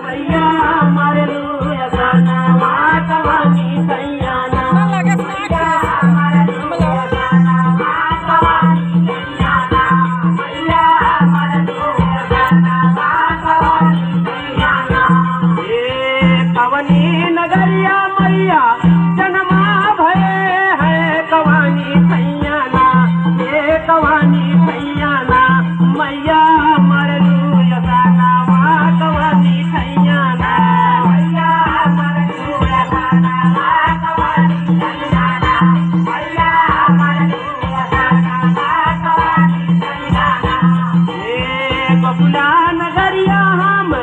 मैया मरलू यसाना मातवानी सैयाना मैया मरलू यसाना मातवानी सैयाना मैया मरलू यसाना मातवानी सैयाना ये कवनी नगरिया मैया जन्मा भये है कवानी सैयाना ये कवानी सैयाना मैया मरलू यसाना मातवानी सैयाना मैया मरलू यसाना मातवानी सैयाना मैया मरलू यसाना मातवानी सैयाना ये बबुला नगरिया हम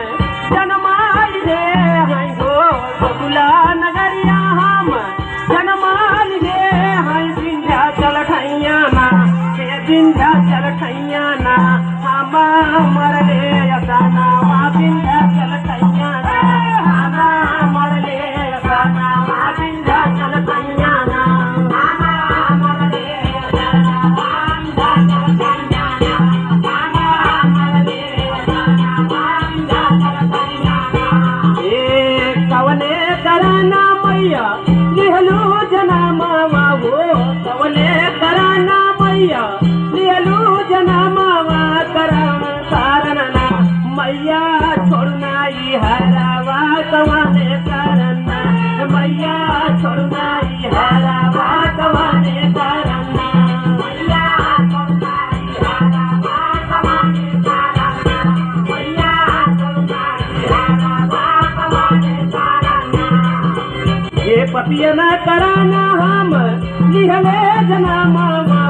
जन्माल रे हैं हो बबुला नगरिया हम जन्माल रे हैं विंध्याचल ठैयाना हे विंध्याचल ठैयाना हम मरले यसाना मा विंध्याचल ठैयाना हम मरले यसाना मा विंध्याचल ठैयाना हम मरले यसाना मा विंध्याचल ठैयाना हम मरले यसाना मा विंध्याचल ठैयाना ए कवने कराना मैया लिहलू जनामा वो कवने कराना मैया लिहलू जनामा करम कारणना मैया छोड़ना ई हरावा कवने करना मैया छोड़ना ई हरावा कवने करना मैया छोड़ना ई हरावा कवने करना मैया छोड़ना ई हरावा कवने करना ये पतियन कराना हम लिहले जनामा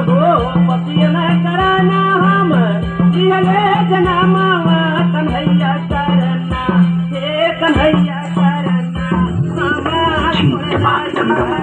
हो पतियन कराना हम लिहले जनामा कन्हैया करना हे कन्हैया करना